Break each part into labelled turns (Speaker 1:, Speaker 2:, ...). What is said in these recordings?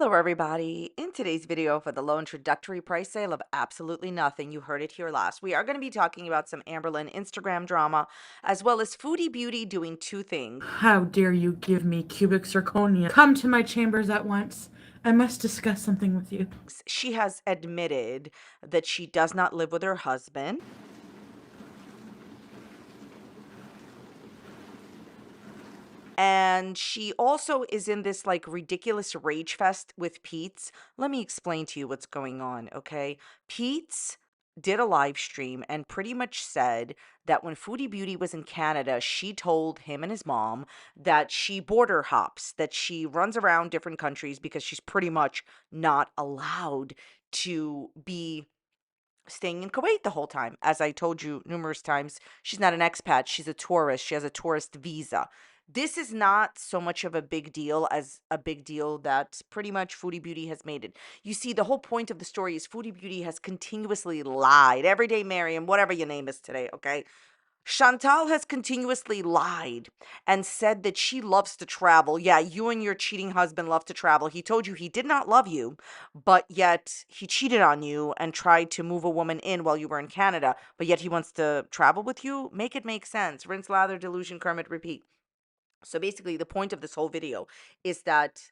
Speaker 1: Hello, everybody. In today's video for the low introductory price sale of absolutely nothing, you heard it here last. We are going to be talking about some Amberlynn Instagram drama, as well as Foodie Beauty doing two things.
Speaker 2: How dare you give me cubic zirconia? Come to my chambers at once. I must discuss something with you.
Speaker 1: She has admitted that she does not live with her husband. And she also is in this like ridiculous rage fest with Peetz. Let me explain to you what's going on, okay? Peetz did a live stream and pretty much said that when Foodie Beauty was in Canada, she told him and his mom that she border hops, that she runs around different countries because she's pretty much not allowed to be staying in Kuwait the whole time. As I told you numerous times, she's not an expat, she's a tourist. She has a tourist visa. This is not so much of a big deal as a big deal that pretty much Foodie Beauty has made it. You see, the whole point of the story is Foodie Beauty has continuously lied. Everyday Miriam, whatever your name is today, okay? Chantal has continuously lied and said that she loves to travel. Yeah, you and your cheating husband love to travel. He told you he did not love you, but yet he cheated on you and tried to move a woman in while you were in Canada, but yet he wants to travel with you? Make it make sense. Rinse, lather, delusion, Kermit, repeat. So basically, the point of this whole video is that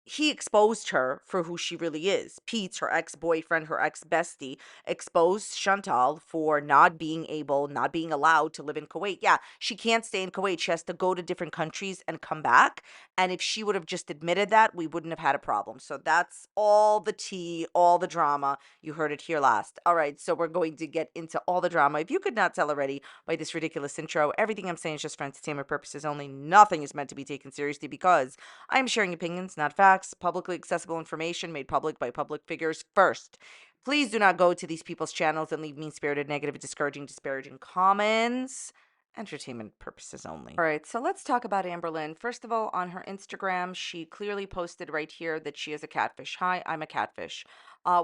Speaker 1: he exposed her for who she really is. Peetz, her ex-boyfriend, her ex-bestie, exposed Chantal for not being able, not being allowed to live in Kuwait. Yeah, she can't stay in Kuwait. She has to go to different countries and come back. And if she would have just admitted that, we wouldn't have had a problem. So that's all the tea, all the drama. You heard it here last. All right, so we're going to get into all the drama. If you could not tell already by this ridiculous intro, everything I'm saying is just for entertainment purposes only. Nothing is meant to be taken seriously because I am sharing opinions, not facts, publicly accessible information made public by public figures. First, please do not go to these people's channels and leave mean-spirited, negative, discouraging, disparaging comments. Entertainment purposes only. All right, so let's talk about Amberlynn. First of all, on her Instagram, she clearly posted right here that she is a catfish. Hi, I'm a catfish.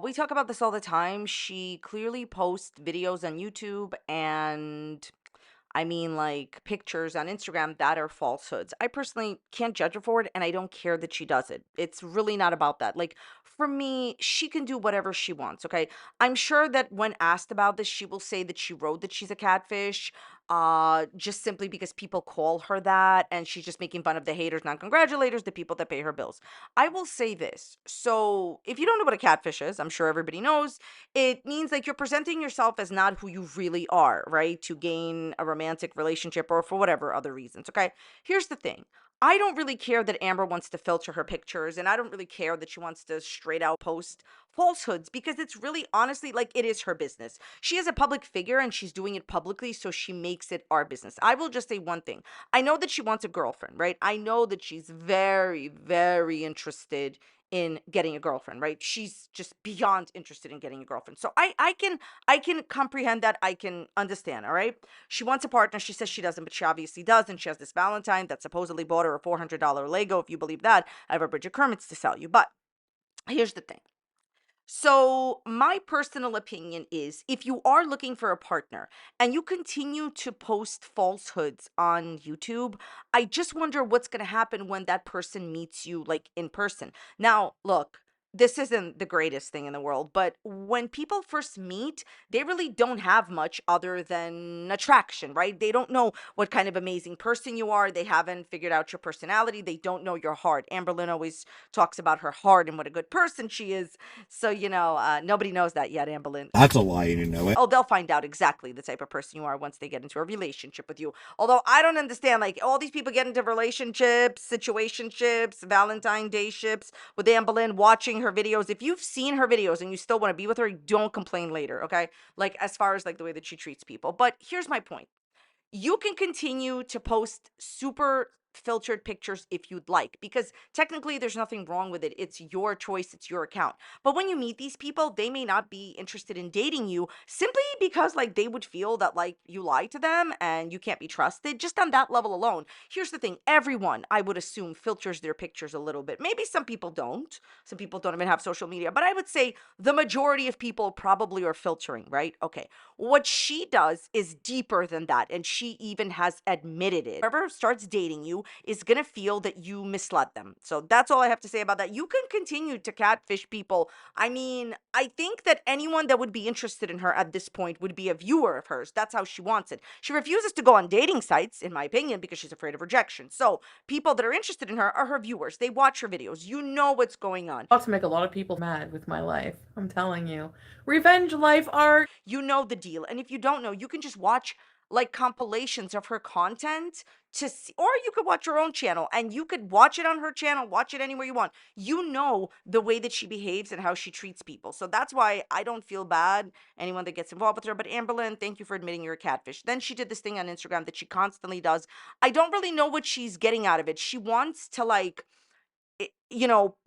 Speaker 1: We talk about this all the time. She clearly posts videos on YouTube and I mean, like pictures on Instagram that are falsehoods. I personally can't judge her for it, and I don't care that she does it. It's really not about that. Like, for me, she can do whatever she wants, okay? I'm sure that when asked about this, she will say that she wrote that she's a catfish, just simply because people call her that, and she's just making fun of the haters, non congratulators, the people that pay her bills. I will say this. So, if you don't know what a catfish is, I'm sure everybody knows it means like you're presenting yourself as not who you really are, right? To gain a romantic relationship or for whatever other reasons, okay? Here's the thing. I don't really care that Amber wants to filter her pictures, and I don't really care that she wants to straight out post falsehoods because it's really honestly like it is her business. She is a public figure and she's doing it publicly, so she makes it our business. I will just say one thing. I know that she wants a girlfriend, right? I know that she's very, very interested in getting a girlfriend, right? She's just beyond interested in getting a girlfriend. So I can comprehend that. I can understand, all right? She wants a partner. She says she doesn't, but she obviously does. And she has this Valentine that supposedly bought her a $400 Lego. If you believe that, I have a Bridget Kermit's to sell you. But here's the thing. So, my personal opinion is if you are looking for a partner and you continue to post falsehoods on YouTube, I just wonder what's going to happen when that person meets you like in person. Now, look, this isn't the greatest thing in the world, but when people first meet, they really don't have much other than attraction, right? They don't know what kind of amazing person you are. They haven't figured out your personality. They don't know your heart. Amberlynn always talks about her heart and what a good person she is. So, nobody knows that yet, Amberlynn.
Speaker 3: That's a lie, you know it.
Speaker 1: Oh, they'll find out exactly the type of person you are once they get into a relationship with you. Although I don't understand, like, all these people get into relationships, situationships, Valentine Day ships with Amberlynn, watching her videos. If you've seen her videos and you still want to be with her, don't complain later, okay? Like, as far as, like, the way that she treats people. But here's my point. You can continue to post super filtered pictures if you'd like because technically there's nothing wrong with it. It's your choice, it's your account. But when you meet these people, they may not be interested in dating you simply because like they would feel that like you lie to them and you can't be trusted just on that level alone. Here's the thing, everyone I would assume filters their pictures a little bit. Maybe some people don't. Some people don't even have social media, but I would say the majority of people probably are filtering, right? Okay. What she does is deeper than that, and she even has admitted it. Whoever starts dating you you is going to feel that you misled them. So that's all I have to say about that. You can continue to catfish people. I mean, I think that anyone that would be interested in her at this point would be a viewer of hers. That's how she wants it. She refuses to go on dating sites, in my opinion, because she's afraid of rejection. So people that are interested in her are her viewers. They watch her videos. You know what's going on.
Speaker 2: About to make a lot of people mad with my life. I'm telling you. Revenge life art.
Speaker 1: You know the deal. And if you don't know, you can just watch like compilations of her content to see, or you could watch her own channel and you could watch it on her channel, watch it anywhere you want. You know the way that she behaves and how she treats people. So that's why I don't feel bad anyone that gets involved with her. But Amberlynn, thank you for admitting you're a catfish. Then she did this thing on Instagram that she constantly does. I don't really know what she's getting out of it. She wants to like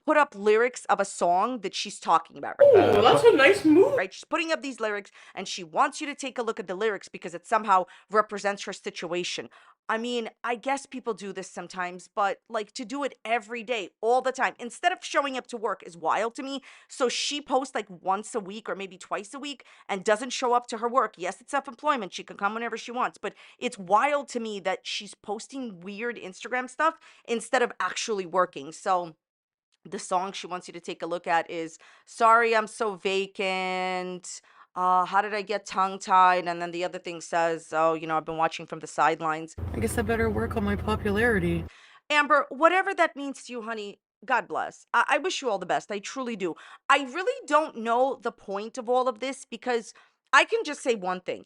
Speaker 1: put up lyrics of a song that she's talking about,
Speaker 2: Oh, that's a nice move.
Speaker 1: right? She's putting up these lyrics and she wants you to take a look at the lyrics because it somehow represents her situation. I mean, I guess people do this sometimes, but like to do it every day, all the time, instead of showing up to work is wild to me. So she posts like once a week or maybe twice a week and doesn't show up to her work. Yes, it's self employment. She can come whenever she wants, but it's wild to me that she's posting weird Instagram stuff instead of actually working. So the song she wants you to take a look at is Sorry I'm So Vacant. How did I get tongue tied? And then the other thing says, Oh, I've been watching from the sidelines.
Speaker 2: I guess I better work on my popularity.
Speaker 1: Amber, whatever that means to you, honey, God bless. I wish you all the best. I truly do. I really don't know the point of all of this because I can just say one thing.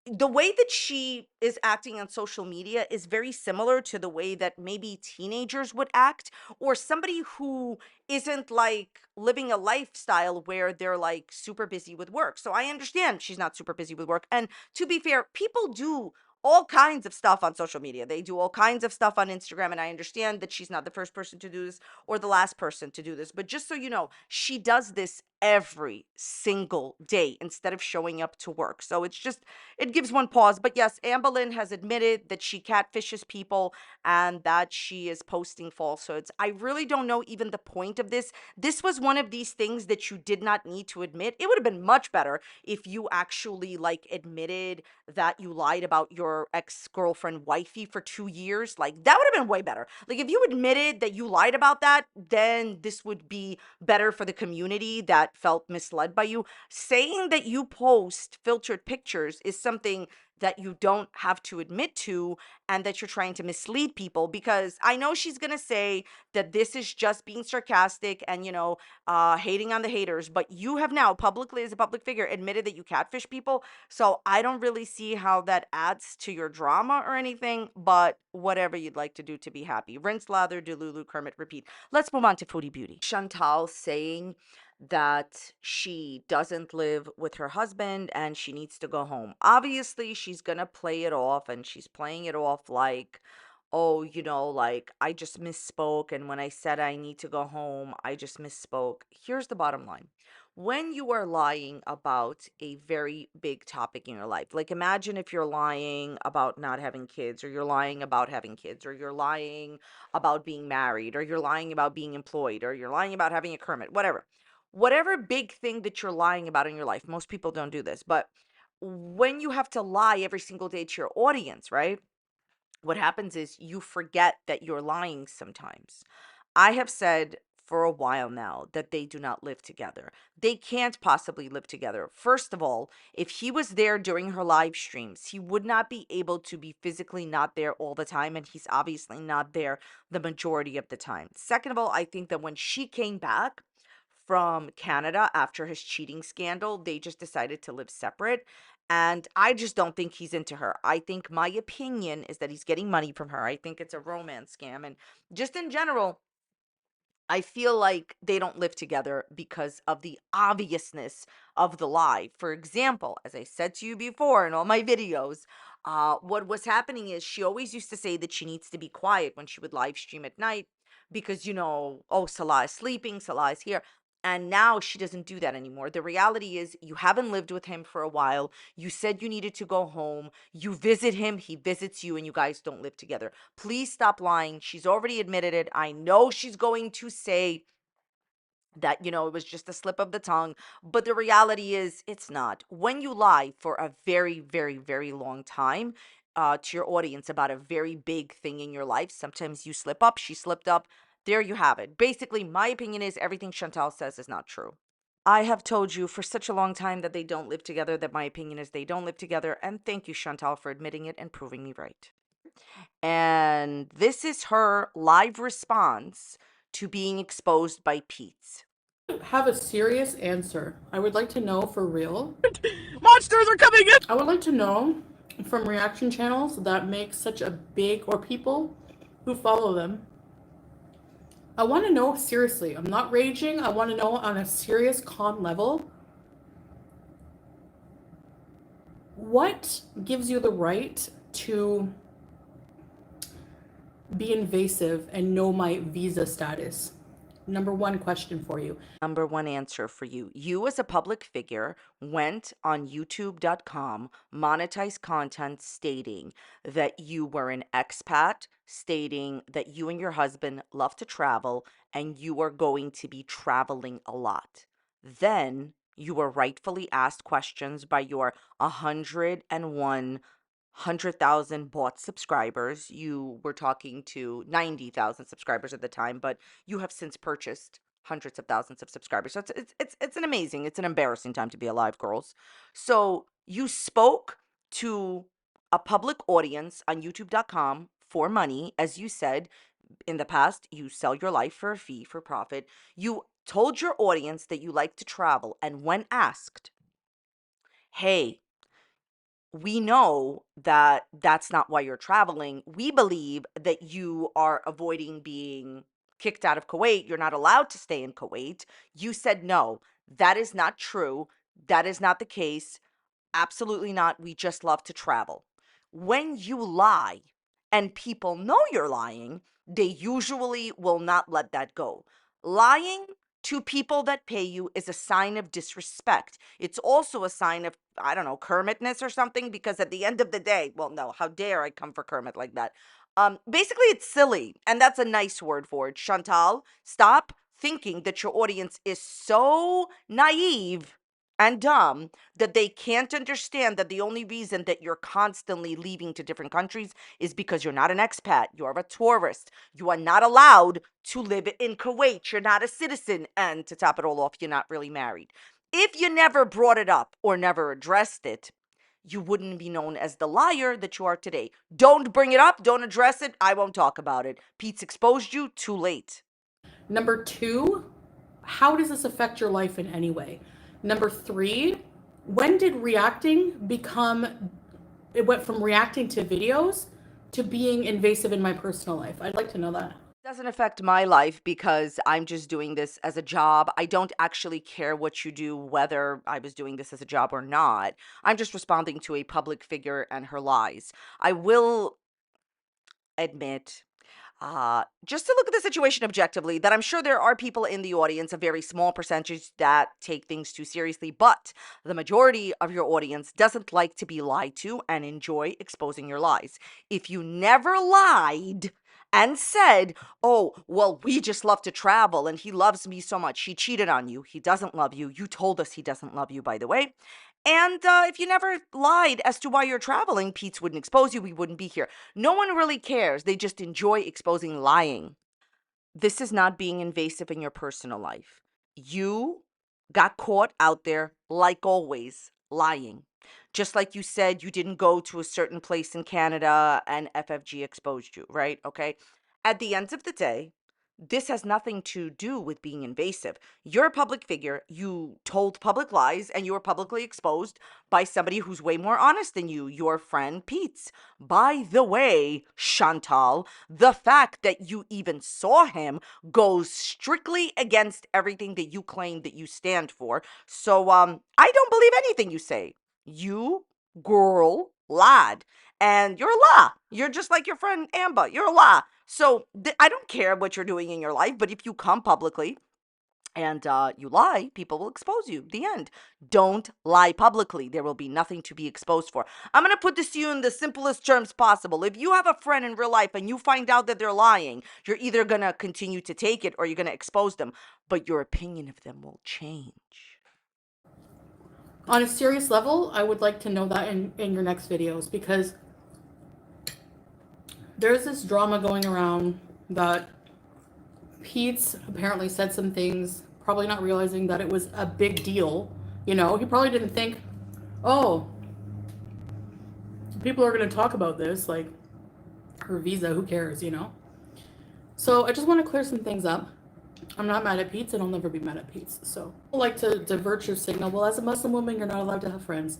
Speaker 1: The way that she is acting on social media is very similar to the way that maybe teenagers would act, or somebody who isn't like living a lifestyle where they're like super busy with work. So I understand she's not super busy with work. And to be fair, people do all kinds of stuff on social media. They do all kinds of stuff on Instagram. And I understand that she's not the first person to do this or the last person to do this. But just so you know, she does this every single day instead of showing up to work. So it gives one pause. But yes, Amberlynn has admitted that she catfishes people and that she is posting falsehoods. I really don't know even the point of this. This was one of these things that you did not need to admit. It would have been much better if you actually like admitted that you lied about your ex-girlfriend wifey for 2 years. Like that would have been way better. Like if you admitted that you lied about that, then this would be better for the community that felt misled by you. Saying that you post filtered pictures is something that you don't have to admit to and that you're trying to mislead people, because I know she's going to say that this is just being sarcastic and hating on the haters, but you have now publicly as a public figure admitted that you catfish people. So I don't really see how that adds to your drama or anything, but whatever you'd like to do to be happy. Rinse, lather, delulu, Kermit, repeat. Let's move on to Foodie Beauty. Chantal saying that she doesn't live with her husband and she needs to go home. Obviously, she's going to play it off and she's playing it off like, oh, like I just misspoke. And when I said I need to go home, I just misspoke. Here's the bottom line. When you are lying about a very big topic in your life, like imagine if you're lying about not having kids, or you're lying about having kids, or you're lying about being married, or you're lying about being employed, or you're lying about having a Kermit, whatever big thing that you're lying about in your life. Most people don't do this, but when you have to lie every single day to your audience, right? What happens is you forget that you're lying sometimes. I have said for a while now that they do not live together. They can't possibly live together. First of all, if he was there during her live streams, he would not be able to be physically not there all the time, and he's obviously not there the majority of the time. Second of all, I think that when she came back from Canada after his cheating scandal, they just decided to live separate. And I just don't think he's into her. I think my opinion is that he's getting money from her. I think it's a romance scam. And just in general, I feel like they don't live together because of the obviousness of the lie. For example, as I said to you before in all my videos, what was happening is she always used to say that she needs to be quiet when she would live stream at night because, oh, Salah is sleeping, Salah is here. And now she doesn't do that anymore. The reality is, you haven't lived with him for a while. You said you needed to go home. You visit him, he visits you, and you guys don't live together. Please stop lying. She's already admitted it. I know she's going to say that, it was just a slip of the tongue, but the reality is it's not. When you lie for a very, very, very long time, to your audience about a very big thing in your life. Sometimes you slip up, she slipped up. There you have it. Basically, my opinion is everything Chantal says is not true. I have told you for such a long time that they don't live together, that my opinion is they don't live together. And thank you, Chantal, for admitting it and proving me right. And this is her live response to being exposed by Peetz.
Speaker 2: Have a serious answer. I would like to know for real.
Speaker 3: Monsters are coming in!
Speaker 2: I would like to know from reaction channels that make such a big, or people who follow them. I want to know seriously. I'm not raging. I want to know on a serious, calm level. What gives you the right to be invasive and know my visa status? Number one question for you.
Speaker 1: Number one answer for you. You, as a public figure, went on youtube.com, monetized content stating that you were an expat, stating that you and your husband love to travel and you are going to be traveling a lot. Then you were rightfully asked questions by your 101,000 bought subscribers. You were talking to 90,000 subscribers at the time, but you have since purchased hundreds of thousands of subscribers. So it's an amazing, it's an embarrassing time to be alive, girls. So you spoke to a public audience on youtube.com for money. As you said in the past, you sell your life for a fee, for profit. You told your audience that you like to travel, and when asked, hey, we know that that's not why you're traveling. We believe that you are avoiding being kicked out of Kuwait. You're not allowed to stay in Kuwait. You said no, that is not true. That is not the case. Absolutely not. We just love to travel. When you lie and people know you're lying, they usually will not let that go. Lying to people that pay you is a sign of disrespect. It's also a sign of, I don't know, Kermitness or something, because at the end of the day, well, no, how dare I come for Kermit like that? Basically, it's silly, and that's a nice word for it. Chantal, stop thinking that your audience is so naive and dumb that they can't understand that the only reason that you're constantly leaving to different countries is because you're not an expat. You're a tourist. You are not allowed to live in Kuwait. You're not a citizen. And to top it all off, you're not really married. If you never brought it up or never addressed it, you wouldn't be known as the liar that you are today. Don't bring it up. Don't address it. I won't talk about it. Pete's exposed you. Too late.
Speaker 2: Number two, how does this affect your life in any way? Number three, when did reacting become, it went from reacting to videos to being invasive in my personal life? I'd like to know that.
Speaker 1: Doesn't affect my life because I'm just doing this as a job. I don't actually care what you do, whether I was doing this as a job or not. I'm just responding to a public figure and her lies. I will admit, just to look at the situation objectively, that I'm sure there are people in the audience, a very small percentage, that take things too seriously, but the majority of your audience doesn't like to be lied to and enjoy exposing your lies. If you never lied and said, oh, well, we just love to travel and he loves me so much, he cheated on you, he doesn't love you, you told us he doesn't love you, by the way. And if you never lied as to why you're traveling, Pete's wouldn't expose you, we wouldn't be here. No one really cares. They just enjoy exposing lying. This is not being invasive in your personal life. You got caught out there, like always, lying. Just like you said, you didn't go to a certain place in Canada and FFG exposed you, right? Okay. At the end of the day, this has nothing to do with being invasive. You're a public figure. You told public lies and you were publicly exposed by somebody who's way more honest than you, your friend Peetz. By the way, Chantal, the fact that you even saw him goes strictly against everything that you claim that you stand for. So I don't believe anything you say. You, girl, lad, and you're a la. You're just like your friend Amber. You're a la. So I don't care what you're doing in your life, but if you come publicly and you lie, people will expose you. The end. Don't lie publicly. There will be nothing to be exposed for. I'm going to put this to you in the simplest terms possible. If you have a friend in real life and you find out that they're lying, you're either going to continue to take it or you're going to expose them, but your opinion of them will change.
Speaker 2: On a serious level, I would like to know that in your next videos, because There's this drama going around that Peetz apparently said some things, probably not realizing that it was a big deal. You know, he probably didn't think, oh, people are going to talk about this, like her visa, who cares, you know? So I just want to clear some things up. I'm not mad at Peetz and I'll never be mad at Peetz. So I like to divert your signal. Well, as a Muslim woman, you're not allowed to have friends.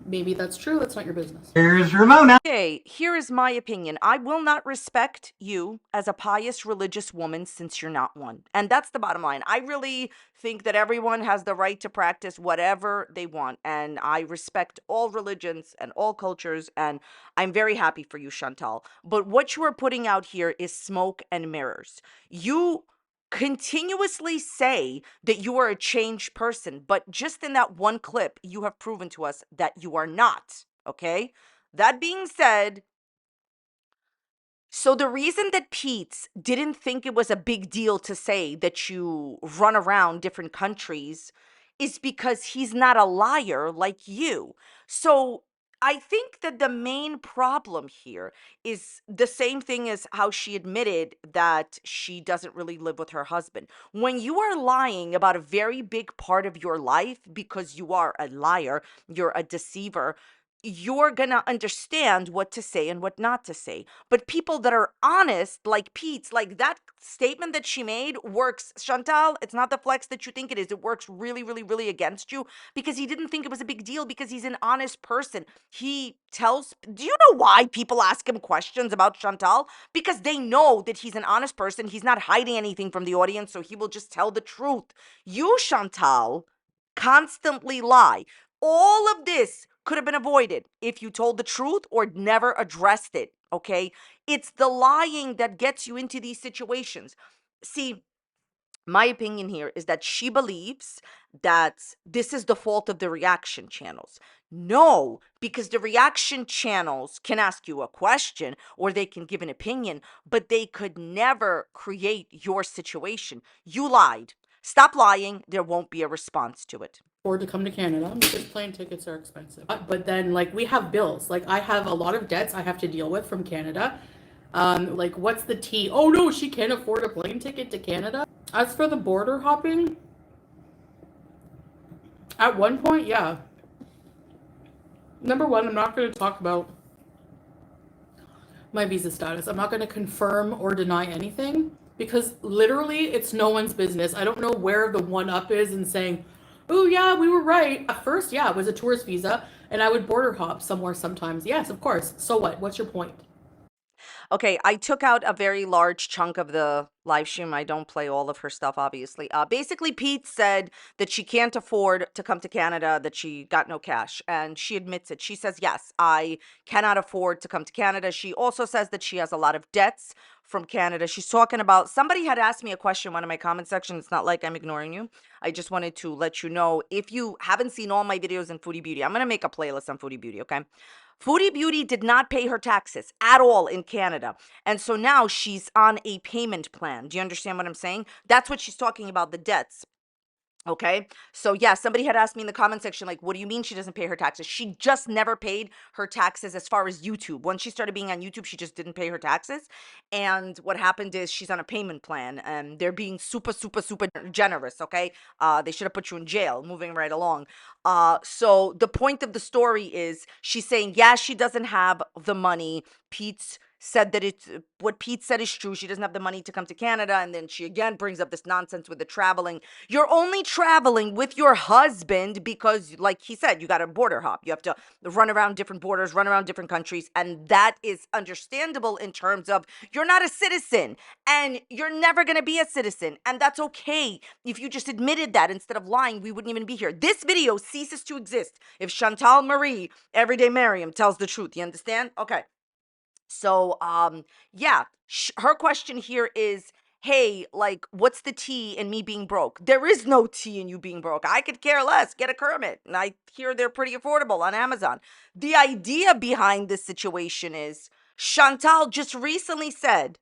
Speaker 2: Maybe that's true. That's not your business.
Speaker 3: Here's Ramona.
Speaker 1: Okay, here is my opinion. I will not respect you as a pious religious woman since you're not one. And that's the bottom line. I really think that everyone has the right to practice whatever they want. And I respect all religions and all cultures. And I'm very happy for you, Chantal. But what you are putting out here is smoke and mirrors. You continuously say that you are a changed person, but just in that one clip, you have proven to us that you are not. Okay? That being said, so the reason that Peetz didn't think it was a big deal to say that you run around different countries is because he's not a liar like you. So I think that the main problem here is the same thing as how she admitted that she doesn't really live with her husband. When you are lying about a very big part of your life because you are a liar, you're a deceiver, you're gonna understand what to say and what not to say. But people that are honest, like Pete's, like that statement that she made works. Chantal, it's not the flex that you think it is. It works really, really, really against you because he didn't think it was a big deal because he's an honest person. He tells, do you know why people ask him questions about Chantal? Because they know that he's an honest person. He's not hiding anything from the audience, so he will just tell the truth. You, Chantal, constantly lie. All of this could have been avoided if you told the truth or never addressed it, okay? It's the lying that gets you into these situations. See, my opinion here is that she believes that this is the fault of the reaction channels. No, because the reaction channels can ask you a question or they can give an opinion, but they could never create your situation. You lied. Stop lying. There won't be a response to it.
Speaker 2: Afford to come to Canada because plane tickets are expensive. But then, like, we have bills. Like, I have a lot of debts I have to deal with from Canada. Like, what's the tea? Oh no, she can't afford a plane ticket to Canada. As for the border hopping, at one point, yeah. Number one, I'm not going to talk about my visa status. I'm not going to confirm or deny anything because literally it's no one's business. I don't know where the one up is in saying, oh yeah, we were right. At first, yeah, it was a tourist visa and I would border hop somewhere sometimes. Yes, of course. So what? What's your point?
Speaker 1: Okay, I took out a very large chunk of the live stream. I don't play all of her stuff, obviously. Basically, Pete said that she can't afford to come to Canada, that she got no cash, and she admits it. She says, yes, I cannot afford to come to Canada. She also says that she has a lot of debts from Canada. She's talking about, somebody had asked me a question in one of my comment sections. It's not like I'm ignoring you. I just wanted to let you know, if you haven't seen all my videos in Foodie Beauty, I'm going to make a playlist on Foodie Beauty, okay? Foodie Beauty did not pay her taxes at all in Canada. And so now she's on a payment plan. Do you understand what I'm saying? That's what she's talking about, the debts. Okay. So yeah, somebody had asked me in the comment section, like, what do you mean she doesn't pay her taxes? She just never paid her taxes as far as YouTube. Once she started being on YouTube, she just didn't pay her taxes. And what happened is she's on a payment plan and they're being super, super, super generous. Okay. They should have put you in jail. Moving right along. So the point of the story is she's saying, yeah, she doesn't have the money. Pete's said that it's what Pete said is true. She doesn't have the money to come to Canada. And then she again brings up this nonsense with the traveling. You're only traveling with your husband because, like he said, you got a border hop. You have to run around different borders, run around different countries. And that is understandable in terms of you're not a citizen and you're never going to be a citizen. And that's okay. If you just admitted that instead of lying, we wouldn't even be here. This video ceases to exist if Chantal Marie, Everyday Miriam, tells the truth. You understand? Okay. So, yeah, her question here is, hey, like, what's the tea in me being broke? There is no tea in you being broke. I could care less. Get a Kermit. And I hear they're pretty affordable on Amazon. The idea behind this situation is Chantal just recently said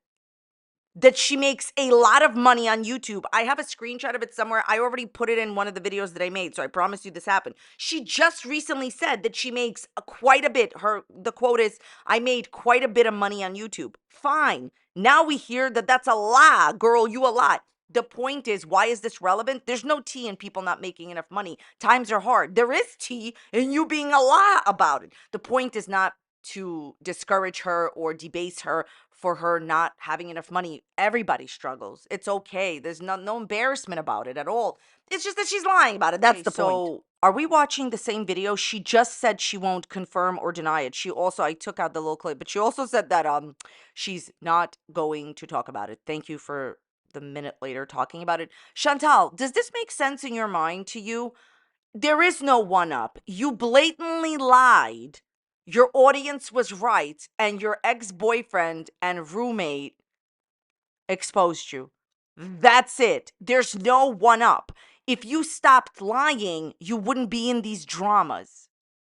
Speaker 1: that she makes a lot of money on YouTube. I have a screenshot of it somewhere. I already put it in one of the videos that I made, so I promise you this happened. She just recently said that she makes quite a bit. The quote is, "I made quite a bit of money on YouTube." Fine. Now we hear that that's a lie. Girl, you a lot. The point is, why is this relevant? There's no tea in people not making enough money. Times are hard. There is tea in you being a lie about it. The point is not to discourage her or debase her for her not having enough money. Everybody struggles. It's okay. There's no embarrassment about it at all. It's just that she's lying about it. That's
Speaker 2: Okay,
Speaker 1: the point. So, are we watching the same video? She just said she won't confirm or deny it. She also, I took out the little clip, but she also said that she's not going to talk about it. Thank you for the minute later talking about it. Chantal, does this make sense in your mind to you? There is no one up. You blatantly lied. Your audience was right, and your ex-boyfriend and roommate exposed you. That's it. There's no one up. If you stopped lying, you wouldn't be in these dramas.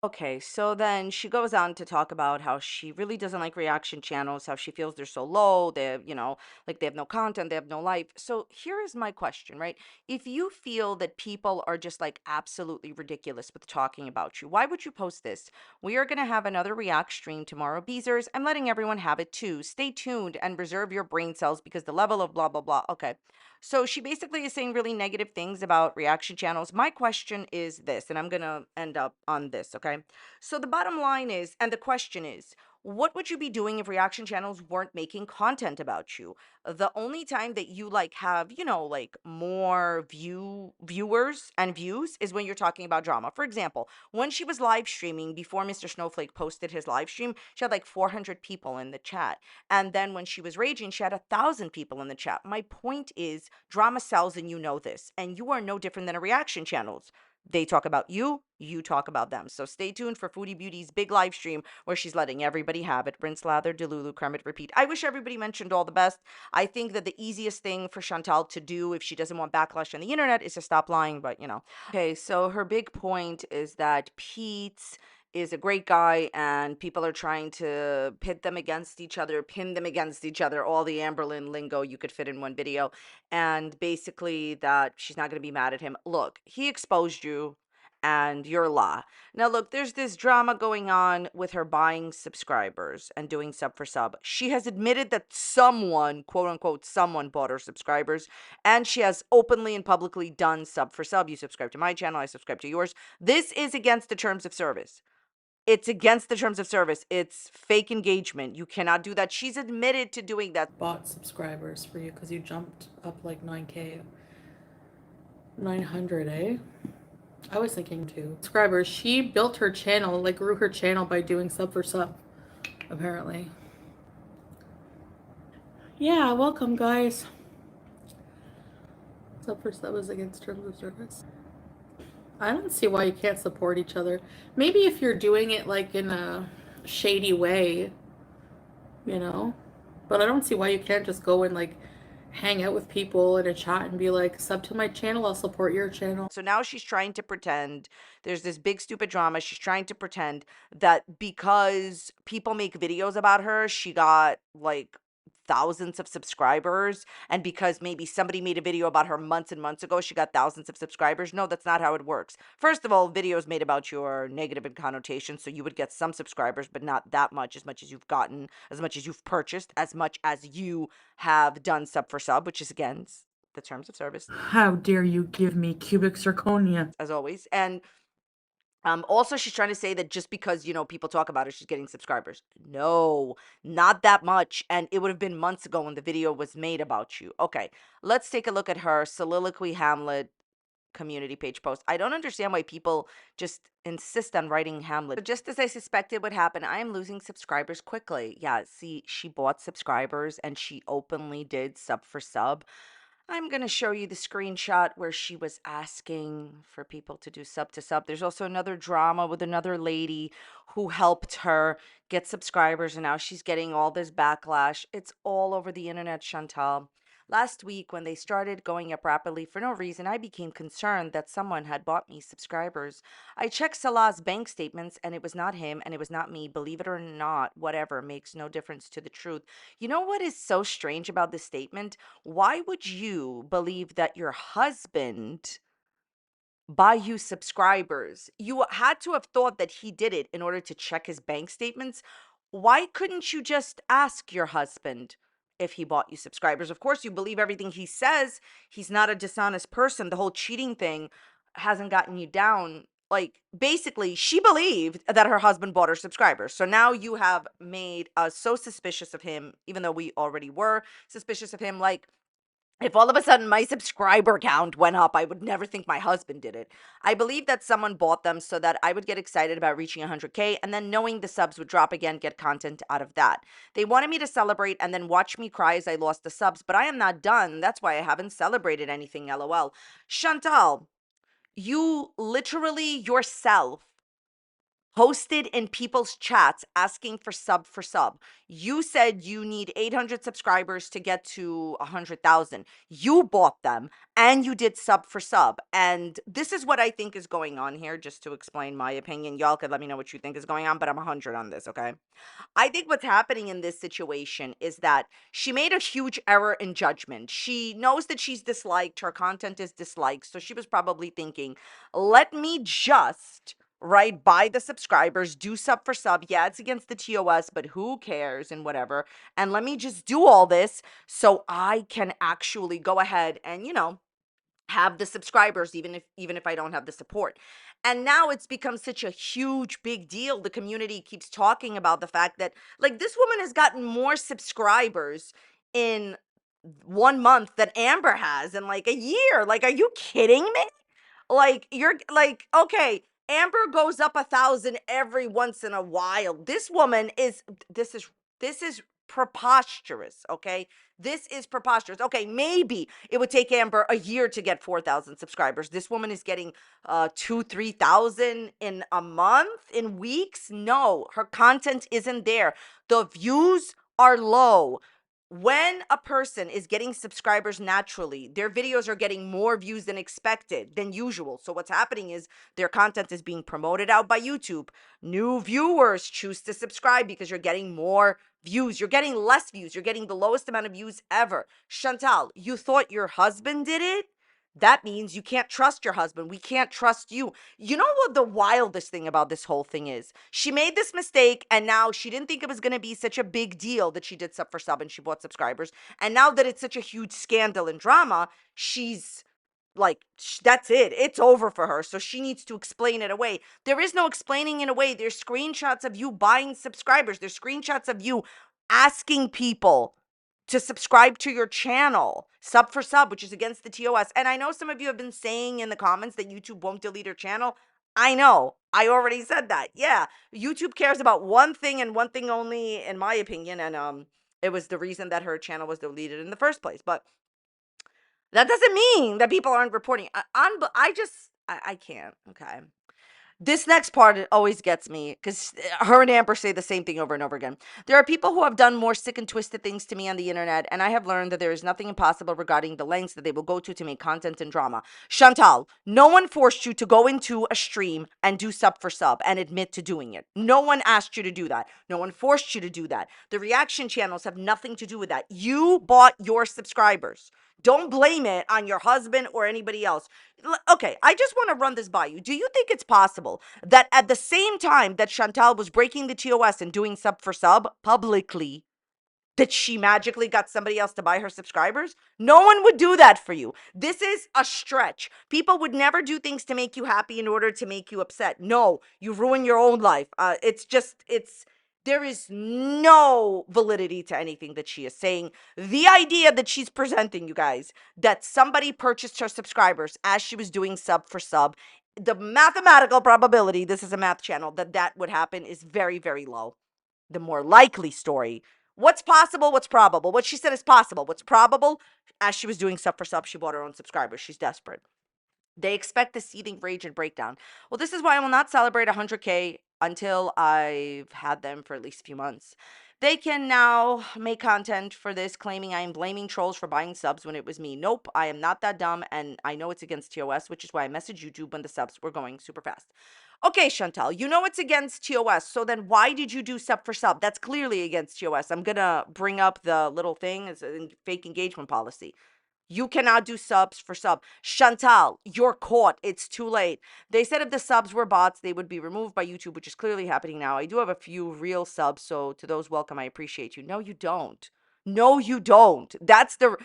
Speaker 1: Okay, so then she goes on to talk about how she really doesn't like reaction channels, how she feels they're so low, like they have no content, they have no life. So here is my question, right? If you feel that people are just like absolutely ridiculous with talking about you, why would you post this? We are going to have another react stream tomorrow. Beezers, I'm letting everyone have it too. Stay tuned and reserve your brain cells because the level of blah, blah, blah. Okay. So she basically is saying really negative things about reaction channels. My question is this, and I'm going to end up on this, okay? So the bottom line is, and the question is, what would you be doing if reaction channels weren't making content about you? The only time that you like have, like more viewers and views is when you're talking about drama. For example, when she was live streaming before Mr. Snowflake posted his live stream, she had like 400 people in the chat. And then when she was raging, she had 1,000 people in the chat. My point is, drama sells, and you know this. And you are no different than a reaction channels. They talk about you, you talk about them. So stay tuned for Foodie Beauty's big live stream where she's letting everybody have it. Rinse, lather, delulu, creme it, repeat. I wish everybody mentioned all the best. I think that the easiest thing for Chantal to do if she doesn't want backlash on the internet is to stop lying, but Okay, so her big point is that Peetz is a great guy and people are trying to pit them against each other, pin them against each other, all the Amberlynn lingo you could fit in one video. And basically that she's not going to be mad at him. Look, he exposed you and you're a lie. Now, look, there's this drama going on with her buying subscribers and doing sub for sub. She has admitted that someone, quote unquote, someone bought her subscribers, and she has openly and publicly done sub for sub. You subscribe to my channel, I subscribe to yours. This is against the terms of service. It's against the terms of service. It's fake engagement. You cannot do that. She's admitted to doing that.
Speaker 2: Bought subscribers for you because you jumped up like 9K. 900, eh? I was thinking too. Subscribers. She built her channel, like grew her channel by doing sub for sub, apparently. Yeah, welcome guys. Sub for sub is against terms of service. I don't see why you can't support each other. Maybe if you're doing it like in a shady way, but I don't see why you can't just go and like hang out with people in a chat and be like, sub to my channel, I'll support your channel.
Speaker 1: So now she's trying to pretend there's this big stupid drama. She's trying to pretend that because people make videos about her, she got like thousands of subscribers, and because maybe somebody made a video about her months and months ago, she got thousands of subscribers. No, that's not how it works. First of all, videos made about you are negative in connotation, so you would get some subscribers, but not that much, as much as you've gotten, as much as you've purchased, as much as you have done sub for sub, which is against the terms of service,
Speaker 2: How dare you give me cubic zirconia?
Speaker 1: as always. And also, she's trying to say that just because, people talk about her, she's getting subscribers. No, not that much. And it would have been months ago when the video was made about you. Okay, let's take a look at her Soliloquy Hamlet community page post. I don't understand why people just insist on writing Hamlet. But just as I suspected would happen, I am losing subscribers quickly. Yeah, see, she bought subscribers and she openly did sub for sub. I'm going to show you the screenshot where she was asking for people to do sub to sub. There's also another drama with another lady who helped her get subscribers, and now she's getting all this backlash. It's all over the internet, Chantal. Last week, when they started going up rapidly for no reason, I became concerned that someone had bought me subscribers. I checked Salah's bank statements, and it was not him, and it was not me. Believe it or not, whatever makes no difference to the truth. You know what is so strange about this statement? Why would you believe that your husband buy you subscribers? You had to have thought that he did it in order to check his bank statements. Why couldn't you just ask your husband if he bought you subscribers? Of course, you believe everything he says. He's not a dishonest person. The whole cheating thing hasn't gotten you down. Like, basically, she believed that her husband bought her subscribers. So now you have made us so suspicious of him, even though we already were suspicious of him. Like, if all of a sudden my subscriber count went up, I would never think my husband did it. I believe that someone bought them so that I would get excited about reaching 100K and then knowing the subs would drop again, get content out of that. They wanted me to celebrate and then watch me cry as I lost the subs, but I am not done. That's why I haven't celebrated anything, lol. Chantal, you literally yourself posted in people's chats asking for sub for sub. You said you need 800 subscribers to get to 100,000. You bought them and you did sub for sub. And this is what I think is going on here, just to explain my opinion. Y'all could let me know what you think is going on, but I'm 100 on this, okay? I think what's happening in this situation is that she made a huge error in judgment. She knows that she's disliked, her content is disliked. So she was probably thinking, let me just right buy the subscribers, do sub for sub. Yeah, it's against the TOS, but who cares and whatever. And let me just do all this so I can actually go ahead and, have the subscribers even if I don't have the support. And now it's become such a huge big deal. The community keeps talking about the fact that, like, this woman has gotten more subscribers in 1 month than Amber has in like a year. Like, are you kidding me? Like, you're like, okay, Amber goes up 1,000 every once in a while. This woman is this is preposterous, okay? This is preposterous. Okay, maybe it would take Amber a year to get 4,000 subscribers. This woman is getting 2-3,000 in a month, in weeks. No, her content isn't there. The views are low. When a person is getting subscribers naturally, their videos are getting more views than expected, than usual. So what's happening is their content is being promoted out by YouTube. New viewers choose to subscribe because you're getting more views. You're getting less views. You're getting the lowest amount of views ever. Chantal, you thought your husband did it? That means you can't trust your husband. We can't trust you. You know what the wildest thing about this whole thing is? She made this mistake and now she didn't think it was going to be such a big deal that she did sub for sub and she bought subscribers. And now that it's such a huge scandal and drama, she's like, that's it. It's over for her. So she needs to explain it away. There is no explaining it away. There's screenshots of you buying subscribers. There's screenshots of you asking people to subscribe to your channel, sub for sub, which is against the TOS. And I know some of you have been saying in the comments that YouTube won't delete her channel. I know. I already said that. Yeah. YouTube cares about one thing and one thing only, in my opinion. And it was the reason that her channel was deleted in the first place. But that doesn't mean that people aren't reporting. I can't. Okay. This next part, it always gets me because her and Amber say the same thing over and over again. There are people who have done more sick and twisted things to me on the internet, and I have learned that there is nothing impossible regarding the lengths that they will go to make content and drama. Chantal, no one forced you to go into a stream and do sub for sub and admit to doing it. No one asked you to do that. No one forced you to do that. The reaction channels have nothing to do with that. You bought your subscribers. Don't blame it on your husband or anybody else. Okay, I just want to run this by you. Do you think it's possible that at the same time that Chantal was breaking the TOS and doing sub for sub publicly, that she magically got somebody else to buy her subscribers? No one would do that for you. This is a stretch. People would never do things to make you happy in order to make you upset. No, you ruin your own life. There is no validity to anything that she is saying. The idea that she's presenting, you guys, that somebody purchased her subscribers as she was doing sub for sub, the mathematical probability, this is a math channel, that would happen is very, very low. The more likely story, what's possible, what's probable? What she said is possible. What's probable? As she was doing sub for sub, she bought her own subscribers. She's desperate. They expect the seething rage and breakdown. Well, this is why I will not celebrate 100K until I've had them for at least a few months. They can now make content for this claiming I am blaming trolls for buying subs when it was me. Nope, I am not that dumb, and I know it's against TOS, which is why I messaged YouTube when the subs were going super fast. Okay, Chantal, you know it's against TOS, so then why did you do sub for sub? That's clearly against TOS. I'm gonna bring up the little thing, it's a fake engagement policy. You cannot do subs for sub. Chantal, you're caught. It's too late. They said if the subs were bots, they would be removed by YouTube, which is clearly happening now. I do have a few real subs, so to those welcome, I appreciate you. No, you don't. No, you don't. That's the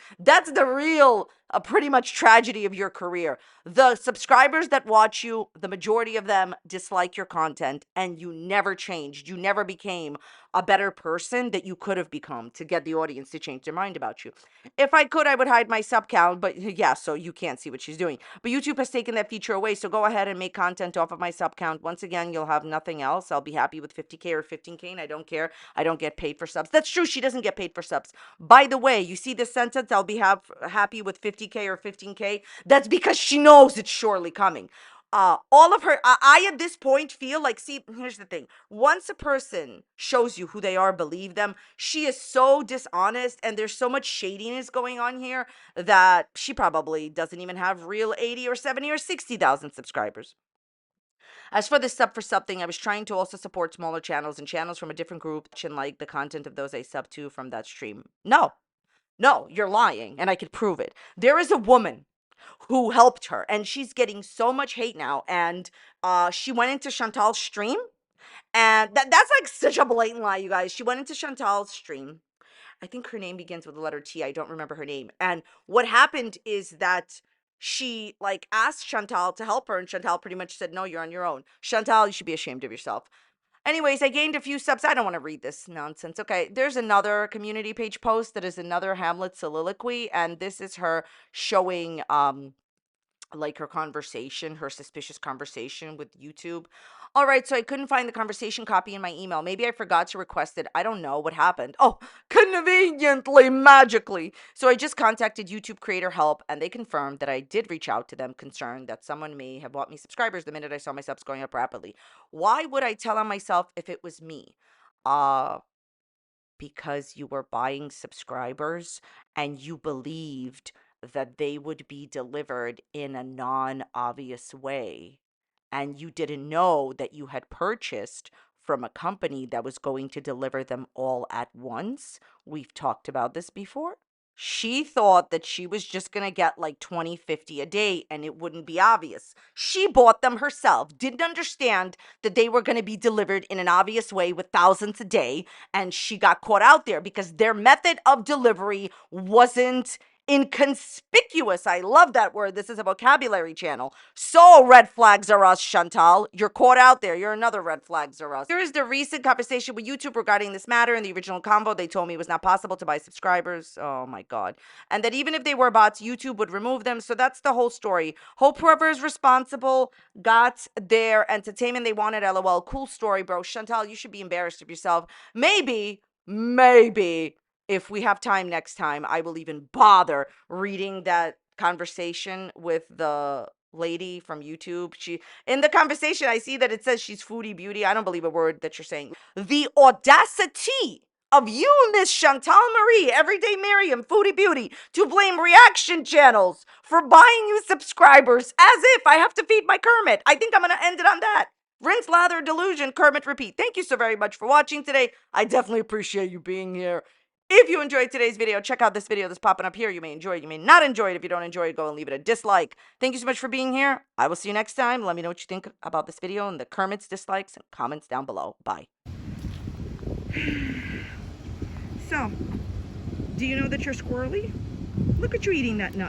Speaker 1: real pretty much tragedy of your career. The subscribers that watch you, the majority of them dislike your content, and you never changed. You never became a better person that you could have become to get the audience to change their mind about you. If I could, I would hide my sub count, but yeah, so you can't see what she's doing. But YouTube has taken that feature away, so go ahead and make content off of my sub count. Once again, you'll have nothing else. I'll be happy with 50K or 15K, and I don't care. I don't get paid for subs. That's true, she doesn't get paid for subs. By the way, you see this sentence, I'll be happy with 50K or 15K? That's because she knows it's surely coming. All of her, I at this point feel like, see, here's the thing. Once a person shows you who they are, believe them, she is so dishonest and there's so much shadiness going on here that she probably doesn't even have real 80 or 70 or 60,000 subscribers. As for the sub for sub thing, I was trying to also support smaller channels and channels from a different group and like the content of those I sub to from that stream. No, you're lying, and I could prove it. There is a woman who helped her, and she's getting so much hate now. And she went into Chantal's stream, and that's like such a blatant lie, you guys. She went into Chantal's stream. I think her name begins with the letter T. I don't remember her name. And what happened is that she like asked Chantal to help her, and Chantal pretty much said, "No, you're on your own. Chantal, you should be ashamed of yourself." Anyways, I gained a few subs. I don't want to read this nonsense. Okay, there's another community page post that is another Hamlet soliloquy, and this is her showing like her conversation, her suspicious conversation with YouTube. All right, so I couldn't find the conversation copy in my email. Maybe I forgot to request it. I don't know what happened. Oh, conveniently, magically. So I just contacted YouTube Creator Help, and they confirmed that I did reach out to them, concerned that someone may have bought me subscribers the minute I saw my subs going up rapidly. Why would I tell on myself if it was me? Uh, because you were buying subscribers and you believed that they would be delivered in a non-obvious way, and you didn't know that you had purchased from a company that was going to deliver them all at once. We've talked about this before. She thought that she was just going to get like 20, 50 a day and it wouldn't be obvious. She bought them herself, didn't understand that they were going to be delivered in an obvious way with thousands a day, and she got caught out there because their method of delivery wasn't inconspicuous. I love that word. This is a vocabulary channel. So red flags are us, Chantal. You're caught out there. You're another red flags are us. Here is the recent conversation with YouTube regarding this matter. In the original convo, they told me it was not possible to buy subscribers. Oh my God. And that even if they were bots, YouTube would remove them. So that's the whole story. Hope whoever is responsible got their entertainment they wanted. LOL. Cool story, bro. Chantal, you should be embarrassed of yourself. Maybe if we have time next time, I will even bother reading that conversation with the lady from YouTube. She, in the conversation, I see that it says she's foodie beauty. I don't believe a word that you're saying. The audacity of you, Miss Chantal Marie, Everyday Miriam, Foodie Beauty, to blame reaction channels for buying you subscribers as if I have to feed my Kermit. I think I'm going to end it on that. Rinse, lather, delusion, Kermit, repeat. Thank you so very much for watching today. I definitely appreciate you being here. If you enjoyed today's video, check out this video that's popping up here. You may enjoy it, you may not enjoy it. If you don't enjoy it, go and leave it a dislike. Thank you so much for being here. I will see you next time. Let me know what you think about this video and the Kermit's dislikes and comments down below. Bye. So, do you know that you're squirrely? Look at you eating that nut.